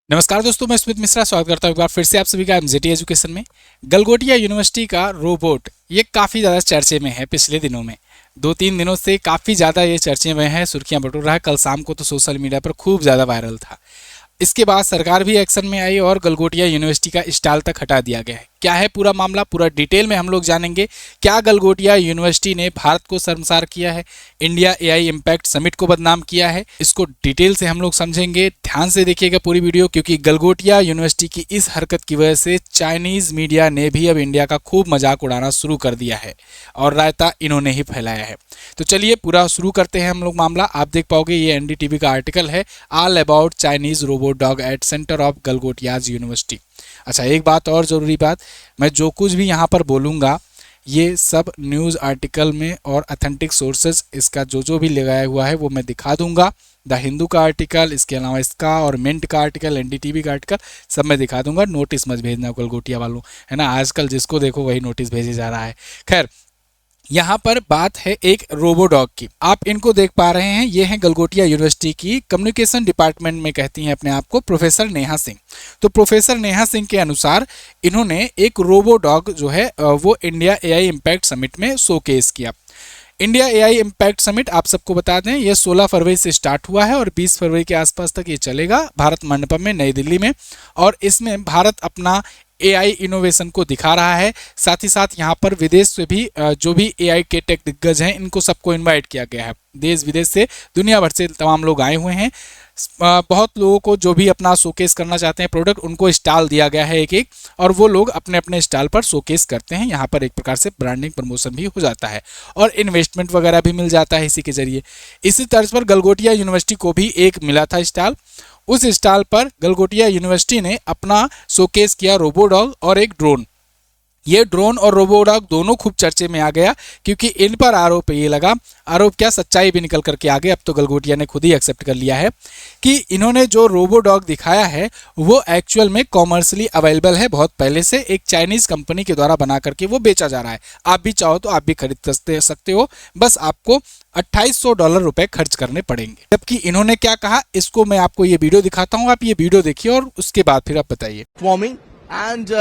नमस्कार दोस्तों, मैं स्मित मिश्रा स्वागत करता हूं एक बार फिर से आप सभी का एमजेटी एजुकेशन में। गलगोटिया यूनिवर्सिटी का रोबोट ये काफ़ी ज़्यादा चर्चे में है। पिछले दिनों में 2-3 दिनों से काफ़ी ज़्यादा ये चर्चे में है, सुर्खियां बटोर रहा है। कल शाम को तो सोशल मीडिया पर खूब ज़्यादा वायरल था। इसके बाद सरकार भी एक्शन में आई और गलगोटिया यूनिवर्सिटी का स्टॉल तक हटा दिया गया है। क्या है पूरा मामला, पूरा डिटेल में हम लोग जानेंगे। क्या गलगोटिया यूनिवर्सिटी ने भारत को शर्मसार किया है, इंडिया एआई इम्पैक्ट समिट को बदनाम किया है, इसको डिटेल से हम लोग समझेंगे। ध्यान से देखिएगा पूरी वीडियो, क्योंकि गलगोटिया यूनिवर्सिटी की इस हरकत की वजह से चाइनीज मीडिया ने भी अब इंडिया का खूब मजाक उड़ाना शुरू कर दिया है और रायता इन्होंने ही फैलाया है। तो चलिए पूरा शुरू करते हैं हम लोग मामला। आप देख पाओगे ये एनडीटीवी का आर्टिकल है, all about Chinese robot dog at centre of Galgotias university. अच्छा, एक बात और ज़रूरी बात, मैं जो कुछ भी यहाँ पर बोलूँगा ये सब न्यूज़ आर्टिकल में और अथेंटिक सोर्सेज इसका जो भी लगाया हुआ है वो मैं दिखा दूंगा। द हिंदू का आर्टिकल, इसके अलावा इसका और मिंट का आर्टिकल, एनडीटीवी का आर्टिकल सब मैं दिखा दूंगा। नोटिस मत भेजना गलगोटिया वालों, है ना। आजकल जिसको देखो वही नोटिस भेजे जा रहा है। खैर, यहाँ पर बात है एक रोबोडॉग की। आप इनको देख पा रहे हैं, ये हैं गलगोटिया यूनिवर्सिटी की कम्युनिकेशन डिपार्टमेंट में कहती हैं अपने आप को प्रोफेसर नेहा सिंह। तो प्रोफेसर नेहा सिंह के अनुसार इन्होंने एक रोबोडॉग जो है वो इंडिया एआई इम्पैक्ट समिट में शोकेस किया। इंडिया एआई इम्पैक्ट समिट आप सबको बता दें, ये 16 फरवरी से स्टार्ट हुआ है और 20 फरवरी के आसपास तक ये चलेगा भारत मंडपम में नई दिल्ली में। और इसमें भारत अपना एआई इनोवेशन को दिखा रहा है। साथ ही साथ यहाँ पर विदेश से भी जो भी एआई के टेक दिग्गज हैं इनको सबको इनवाइट किया गया है। देश विदेश से, दुनिया भर से तमाम लोग आए हुए हैं। बहुत लोगों को जो भी अपना शोकेस करना चाहते हैं प्रोडक्ट, उनको स्टॉल दिया गया है एक एक, और वो लोग अपने अपने स्टॉल पर शोकेस करते हैं। यहाँ पर एक प्रकार से ब्रांडिंग प्रमोशन भी हो जाता है और इन्वेस्टमेंट वगैरह भी मिल जाता है इसी के जरिए। इसी तर्ज पर गलगोटिया यूनिवर्सिटी को भी एक मिला था स्टॉल। उस स्टॉल पर गलगोटिया यूनिवर्सिटी ने अपना शोकेस किया रोबोडॉग और एक ड्रोन। ये ड्रोन और रोबोडॉग दोनों खूब चर्चे में आ गया, क्योंकि इन पर आरोप ये लगा, आरोप क्या सच्चाई भी निकल करके आ गई। अब तो गलगोटिया ने खुद ही एक्सेप्ट कर लिया है कि इन्होंने जो रोबोडॉग दिखाया है वो एक्चुअल में कॉमर्शियली अवेलेबल है। बहुत पहले से एक चाइनीज कंपनी के द्वारा बना करके वो बेचा जा रहा है। आप भी चाहो तो आप भी खरीद सकते हो, बस आपको $2800 खर्च करने पड़ेंगे। जबकि इन्होंने क्या कहा, इसको मैं आपको ये वीडियो दिखाता हूँ, आप ये वीडियो देखिए और उसके बाद फिर आप बताइए। And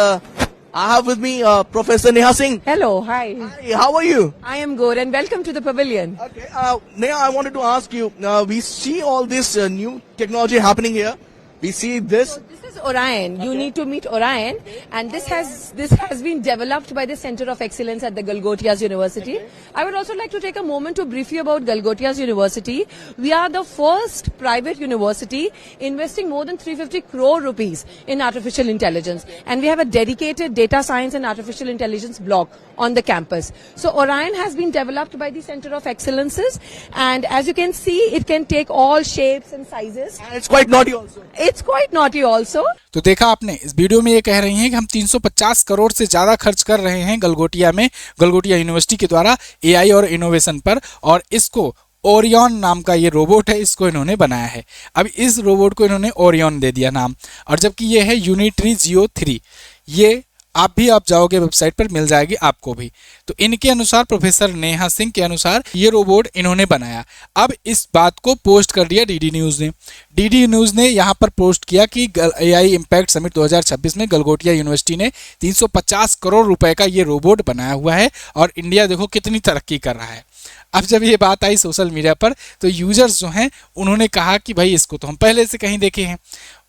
I have with me Professor Neha Singh. Hello, hi. Hi, how are you? I am good and welcome to the pavilion. Okay, Neha, I wanted to ask you. We see all this new technology happening here. We see this. This is Orion. You need to meet Orion, and this has been developed by the Center of Excellence at the Galgotias University. I would also like to take a moment to brief you about Galgotias University. We are the first private university investing more than 350 crore rupees in artificial intelligence, and we have a dedicated data science and artificial intelligence block on the campus. So Orion has been developed by the Center of Excellences, and as you can see, it can take all shapes and sizes. And it's quite naughty also. It's quite naughty also. तो देखा आपने, इस video में ये कह रही हैं कि हम 350 करोड़ से ज़्यादा खर्च कर रहे हैं गलगोटिया में, गलगोटिया यूनिवर्सिटी के द्वारा एआई और इनोवेशन पर, और इसको ओरियन नाम का ये रोबोट है, इसको इन्होंने बनाया है। अब इस रोबोट को इन्होंने ओरियन दे दिया नाम, और जबकि ये है यूनिट्री जियो 3। ये आप जाओगे वेबसाइट पर मिल जाएगी आपको भी। तो इनके अनुसार, प्रोफेसर नेहा सिंह के अनुसार, ये रोबोट इन्होंने बनाया। अब इस बात को पोस्ट कर दिया डीडी न्यूज़ ने। डीडी न्यूज़ ने यहाँ पर पोस्ट किया कि एआई इम्पैक्ट समिट 2026 में गलगोटिया यूनिवर्सिटी ने 350 करोड़ रुपए का ये रोबोट बनाया हुआ है और इंडिया देखो कितनी तरक्की कर रहा है। अब जब ये बात आई सोशल मीडिया पर तो यूजर्स जो हैं उन्होंने कहा कि भाई इसको तो हम पहले से कहीं देखे हैं।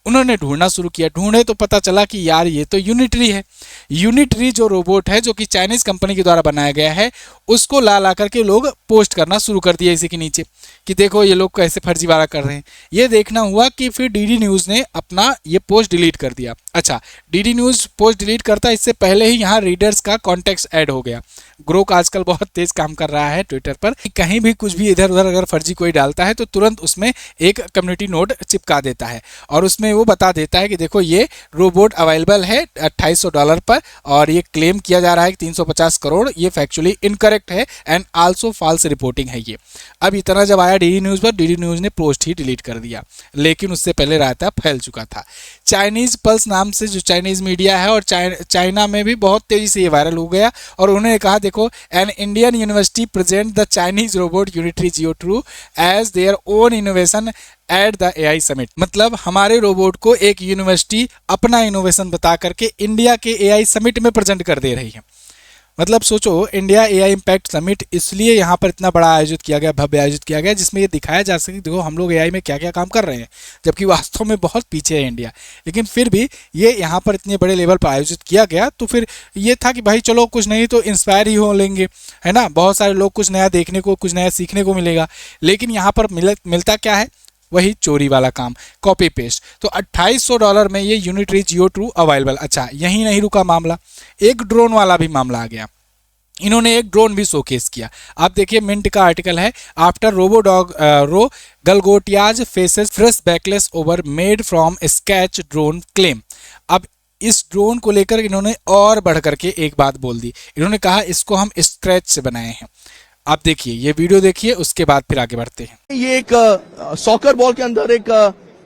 उन्होंने ढूंढना शुरू किया, ढूंढे तो पता चला कि यार ये तो यूनिट्री है। यूनिट्री जो रोबोट है, जो कि चाइनीज कंपनी के द्वारा बनाया गया है, उसको ला करके लोग पोस्ट करना शुरू कर दिया इसी के नीचे कि देखो ये लोग कैसे फर्जीवाड़ा कर रहे हैं। ये देखना हुआ कि फिर डीडी न्यूज़ ने अपना ये पोस्ट डिलीट कर दिया। अच्छा, डीडी न्यूज़ पोस्ट डिलीट करता इससे पहले ही यहाँ रीडर्स का कॉन्टेक्स्ट ऐड हो गया। ग्रोक आजकल बहुत तेज काम कर रहा है ट्विटर पर, कहीं भी कुछ भी इधर उधर अगर फर्जी कोई डालता है तो तुरंत उसमें एक कम्युनिटी नोट चिपका देता है और उसमें वो बता देता है कि देखो ये रोबोट अवेलेबल है $2800 पर, और ये क्लेम किया जा रहा है कि 350 करोड़, ये फैक्चुअली इनकरेक्ट है एंड आल्सो फॉल्स रिपोर्टिंग है ये। अब इतना जब आया डीडी न्यूज़ पर, डीडी न्यूज़ ने पोस्ट ही डिलीट कर दिया, लेकिन उससे पहले रायता फैल चुका था। चाइनीज पल्स नाम से जो चाइनीज मीडिया है और चाइना में भी बहुत तेजी से ये वायरल हो गया और उन्होंने कहा देखो an Indian university present the Chinese robot Unitree go two as their own innovation at the AI summit. मतलब हमारे रोबोट को एक यूनिवर्सिटी अपना इनोवेशन बता करके इंडिया के एआई समिट में प्रेजेंट कर दे रही है। मतलब सोचो इंडिया एआई इम्पैक्ट समिट इसलिए यहाँ पर इतना बड़ा आयोजित किया गया, भव्य आयोजित किया गया, जिसमें ये दिखाया जा सके देखो हम लोग एआई में क्या क्या काम कर रहे हैं, जबकि वास्तव में बहुत पीछे है इंडिया। लेकिन फिर भी ये यहाँ पर इतने बड़े लेवल पर आयोजित किया गया तो फिर ये था कि भाई चलो कुछ नहीं तो इंस्पायर ही हो लेंगे, है ना, बहुत सारे लोग कुछ नया देखने को, कुछ नया सीखने को मिलेगा। लेकिन यहाँ पर मिलता क्या है, वही चोरी वाला काम, कॉपी पेस्ट। तो $2800 में ये यूनिटरी जियो ट्रू अवेलेबल। अच्छा यहीं नहीं रुका मामला, एक ड्रोन वाला भी मामला आ गया। इन्होंने एक ड्रोन भी शोकेस किया। आप देखिए मिंट का आर्टिकल है, after row Galgotias faces fresh backlash over made from scratch drone claim. अब इस ड्रोन को लेकर इन्होंने और बढ़ करके एक बात बोल दी, इन्होंने कहा इसको हम स्क्रैच से बनाए हैं। आप देखिए ये वीडियो देखिए, उसके बाद फिर आगे बढ़ते हैं। ये एक सॉकर बॉल के अंदर एक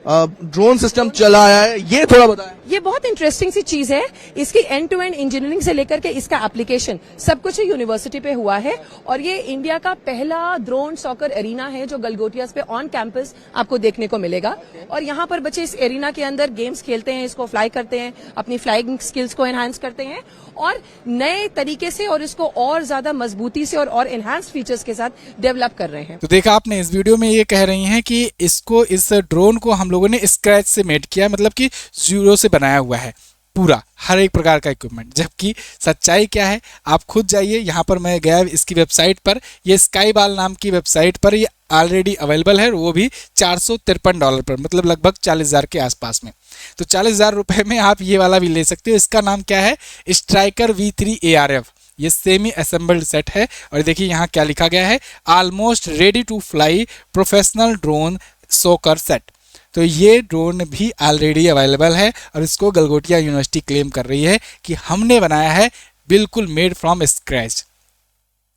ड्रोन सिस्टम चला है, ये थोड़ा बताएं। ये बहुत इंटरेस्टिंग सी चीज है। इसकी एंड टू एंड इंजीनियरिंग से लेकर के इसका एप्लीकेशन सब कुछ यूनिवर्सिटी पे हुआ है और ये इंडिया का पहला ड्रोन सॉकर एरिना है जो गलगोटियास पे ऑन कैंपस आपको देखने को मिलेगा। और यहाँ पर बच्चे इस एरिना के अंदर गेम्स खेलते हैं, इसको फ्लाई करते हैं, अपनी फ्लाइंग स्किल्स को एनहांस करते हैं और नए तरीके से और इसको और ज्यादा मजबूती से और एनहांस फीचर्स के साथ डेवलप कर रहे हैं। तो देखा आपने इस वीडियो में ये कह रही हैं कि इसको, इस ड्रोन को हम लोगों ने स्क्रैच से मेड किया, मतलब कि जीरो से बनाया हुआ है पूरा हर एक प्रकार का इक्विपमेंट। जबकि सच्चाई क्या है आप खुद जाइए, यहाँ पर मैं गया इसकी वेबसाइट पर, ये स्काईबाल नाम की वेबसाइट पर ये ऑलरेडी अवेलेबल है, वो भी $453 पर, मतलब लगभग 40,000 के आसपास में। तो 40,000 रुपए में आप ये वाला भी ले सकते हो। इसका नाम क्या है, स्ट्राइकर V3 ARF। ये सेमी असेंबल्ड सेट है और देखिए यहाँ क्या लिखा गया है, almost ready to fly professional drone soccer set. तो ये ड्रोन भी ऑलरेडी अवेलेबल है और इसको गलगोटिया यूनिवर्सिटी क्लेम कर रही है कि हमने बनाया है बिल्कुल मेड फ्रॉम स्क्रैच,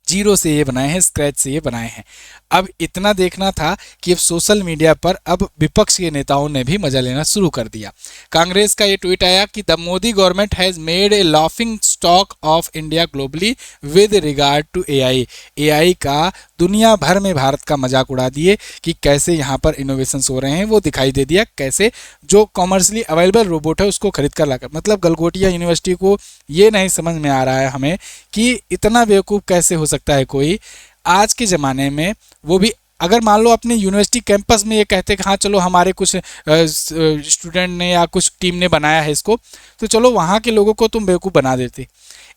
जीरो से ये बनाए हैं, स्क्रैच से ये बनाए हैं। अब इतना देखना था कि अब सोशल मीडिया पर अब विपक्ष के नेताओं ने भी मजा लेना शुरू कर दिया। कांग्रेस का ये ट्वीट आया कि the Modi government has made a laughing stock of India globally with regard to AI. AI का दुनिया भर में भारत का मजाक उड़ा दिए कि कैसे यहाँ पर इनोवेशंस हो रहे हैं, वो दिखाई दे दिया कैसे जो कॉमर्शियली अवेलेबल रोबोट है उसको खरीद कर लाकर। मतलब गलगोटिया यूनिवर्सिटी को ये नहीं समझ में आ रहा है हमें कि इतना बेवकूफ़ कैसे हो सकता है कोई आज के ज़माने में। वो भी अगर मान लो अपने यूनिवर्सिटी कैंपस में ये कहते कि हाँ चलो हमारे कुछ स्टूडेंट ने या कुछ टीम ने बनाया है इसको, तो चलो वहाँ के लोगों को तुम बेवकूफ़ बना देते।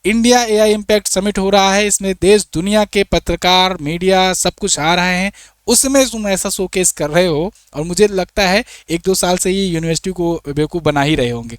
इंडिया एआई इम्पैक्ट समिट हो रहा है, इसमें देश दुनिया के पत्रकार मीडिया सब कुछ आ रहे हैं, उसमें तुम ऐसा शोकेस कर रहे हो। और मुझे लगता है 1-2 साल से ये यूनिवर्सिटी को बेवकूफ़ बना ही रहे होंगे,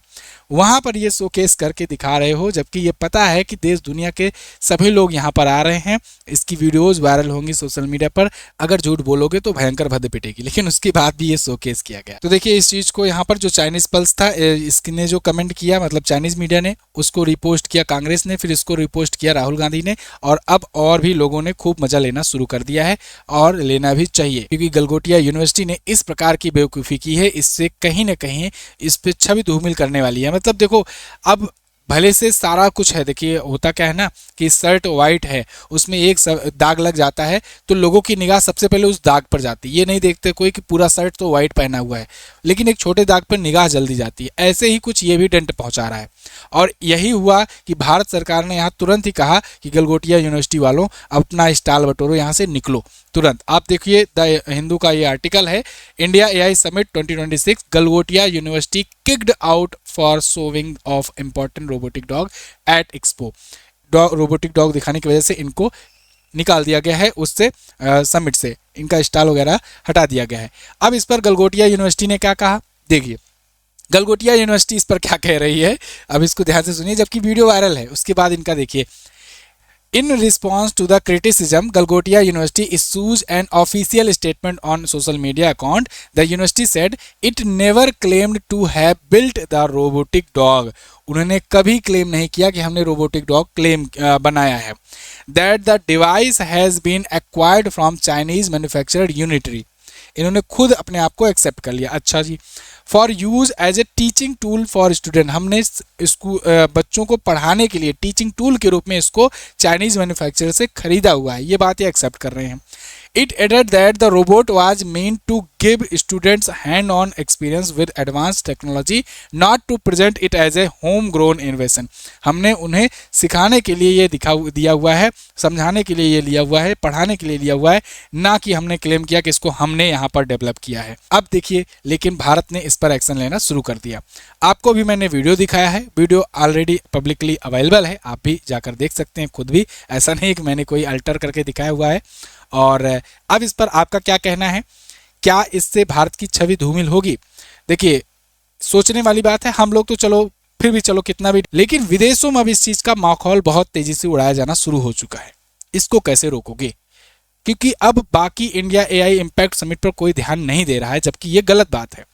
वहाँ पर ये शोकेस करके दिखा रहे हो, जबकि ये पता है कि देश दुनिया के सभी लोग यहाँ पर आ रहे हैं, इसकी वीडियोस वायरल होंगी सोशल मीडिया पर। अगर झूठ बोलोगे तो भयंकर भद्द पिटेगी, लेकिन उसके बाद भी ये शोकेस किया गया। तो देखिए इस चीज़ को यहाँ पर जो चाइनीज़ पल्स था इसने जो कमेंट किया, मतलब चाइनीज़ मीडिया ने उसको रिपोस्ट किया कांग्रेस ने, फिर इसको रिपोस्ट किया राहुल गांधी ने, और अब और भी लोगों ने खूब मजा लेना शुरू कर दिया है और लेना भी चाहिए, क्योंकि गलगोटिया यूनिवर्सिटी ने इस प्रकार की बेवकूफ़ी की है, इससे कहीं ना कहीं इस पर छवि धूमिल करने वाली है। मतलब देखो अब भले से सारा कुछ है, देखिए होता क्या है ना कि शर्ट वाइट है उसमें एक दाग लग जाता है तो लोगों की निगाह सबसे पहले उस दाग पर जाती है, ये नहीं देखते कोई कि पूरा शर्ट तो वाइट पहना हुआ है, लेकिन एक छोटे दाग पर निगाह जल्दी जाती है। ऐसे ही कुछ ये भी डेंट पहुंचा रहा है और यही हुआ कि भारत सरकार ने यहाँ तुरंत ही कहा कि गलगोटिया यूनिवर्सिटी वालों अपना स्टाल बटोरो, यहाँ से निकलो तुरंत। आप देखिए द हिंदू का ये आर्टिकल है, India AI summit 2026 Galgotia university kicked out for showing off important robotic dog at expo. Robotic dog दिखाने की वजह से इनको निकाल दिया गया है उससे, समिट से इनका स्टॉल वगैरह हटा दिया गया है। अब इस पर गलगोटिया यूनिवर्सिटी ने क्या कहा, देखिए गलगोटिया यूनिवर्सिटी इस पर क्या कह रही है, अब इसको ध्यान से सुनिए, जबकि वीडियो वायरल है उसके बाद इनका देखिए। In response to the criticism, Galgotia University issues an official statement on social media account. The university said it never claimed to have built the robotic dog. उन्होंने कभी क्लेम नहीं किया कि हमने रोबोटिक डॉग बनाया है। That the device has been acquired from Chinese manufactured Unitary. इन्होंने खुद अपने आप को एक्सेप्ट कर लिया। अच्छा जी, for use as a teaching tool for student. हमने इसको बच्चों को पढ़ाने के लिए टीचिंग टूल के रूप में इसको चाइनीज मैन्युफैक्चरर से खरीदा हुआ है, ये बात ये एक्सेप्ट कर रहे हैं। It added that the robot was meant to give students hand-on experience with advanced technology, not to present it as a homegrown invention। हमने उन्हें सिखाने के लिए ये दिया हुआ है, समझाने के लिए ये लिया हुआ है, पढ़ाने के लिए लिया हुआ है, ना कि हमने क्लेम किया कि इसको हमने यहाँ पर डेवलप किया है। अब देखिए, लेकिन भारत ने इस पर एक्शन लेना शुरू कर दिया। आपको भी मैंने वीडियो दिखाया है, वीडियो ऑलरेडी पब्लिकली अवेलेबल है, आप भी जाकर देख सकते हैं खुद भी, ऐसा नहीं कि मैंने कोई अल्टर करके दिखाया हुआ है। और अब इस पर आपका क्या कहना है, क्या इससे भारत की छवि धूमिल होगी? देखिए, सोचने वाली बात है। हम लोग तो चलो फिर भी चलो कितना भी, लेकिन विदेशों में अब इस चीज का माहौल बहुत तेजी से उड़ाया जाना शुरू हो चुका है। इसको कैसे रोकोगे? क्योंकि अब बाकी इंडिया एआई इम्पैक्ट समिट पर कोई ध्यान नहीं दे रहा है, जबकि ये गलत बात है।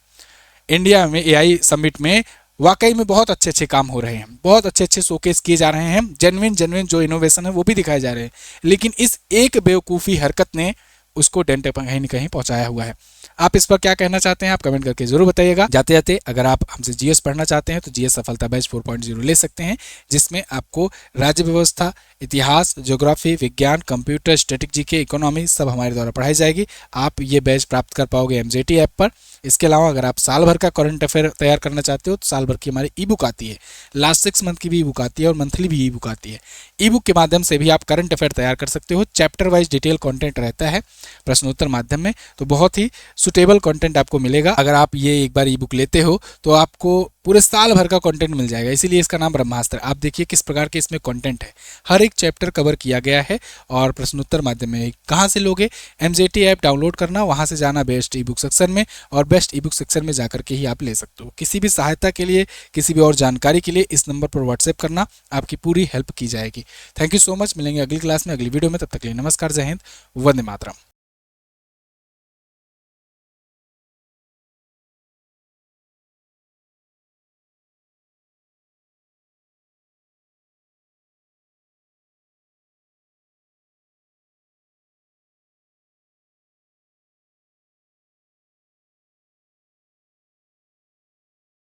इंडिया में एआई समिट में वाकई में बहुत अच्छे अच्छे काम हो रहे हैं, बहुत अच्छे अच्छे शोकेस किए जा रहे हैं, जेन्युइन जो इनोवेशन है वो भी दिखाए जा रहे हैं, लेकिन इस एक बेवकूफ़ी हरकत ने उसको डेंट कहीं न कहीं पहुंचाया हुआ है। आप इस पर क्या कहना चाहते हैं? आप कमेंट करके जरूर बताइएगा। जाते जाते अगर आप हमसे जीएस पढ़ना चाहते हैं तो जीएस सफलता बैच 4.0 ले सकते हैं, जिसमें आपको राज्य व्यवस्था, इतिहास, ज्योग्राफी, विज्ञान, कंप्यूटर, स्टैटिक के इकोनॉमी सब हमारे द्वारा पढ़ाई जाएगी। आप ये बैच प्राप्त कर पाओगे एमजेटी ऐप पर। इसके अलावा अगर आप साल भर का करंट अफेयर तैयार करना चाहते हो तो साल भर की हमारी ई बुक आती है, लास्ट 6 मंथ की भी ई बुक आती है और मंथली भी ई बुक आती है। ई बुक के माध्यम से भी आप करंट अफेयर तैयार कर सकते हो। चैप्टर वाइज डिटेल कंटेंट रहता है प्रश्नोत्तर माध्यम में, तो बहुत ही सुटेबल कंटेंट आपको मिलेगा। अगर आप ये एक बार ई बुक लेते हो तो आपको पूरे साल भर का कंटेंट मिल जाएगा, इसीलिए इसका नाम ब्रह्मास्त्र। आप देखिए किस प्रकार के इसमें कंटेंट है, हर एक चैप्टर कवर किया गया है और प्रश्नोत्तर माध्यम में। कहाँ से लोगे? एमजेटी ऐप डाउनलोड करना, वहाँ से जाना बेस्ट ई बुक सेक्शन में और बेस्ट ई बुक सेक्शन में जाकर के ही आप ले सकते हो। किसी भी सहायता के लिए, किसी भी और जानकारी के लिए इस नंबर पर व्हाट्सएप करना, आपकी पूरी हेल्प की जाएगी। Thank you so much. मिलेंगे अगली क्लास में, अगली वीडियो में। तब तक के लिए नमस्कार, जय हिंद, वंदे मातरम।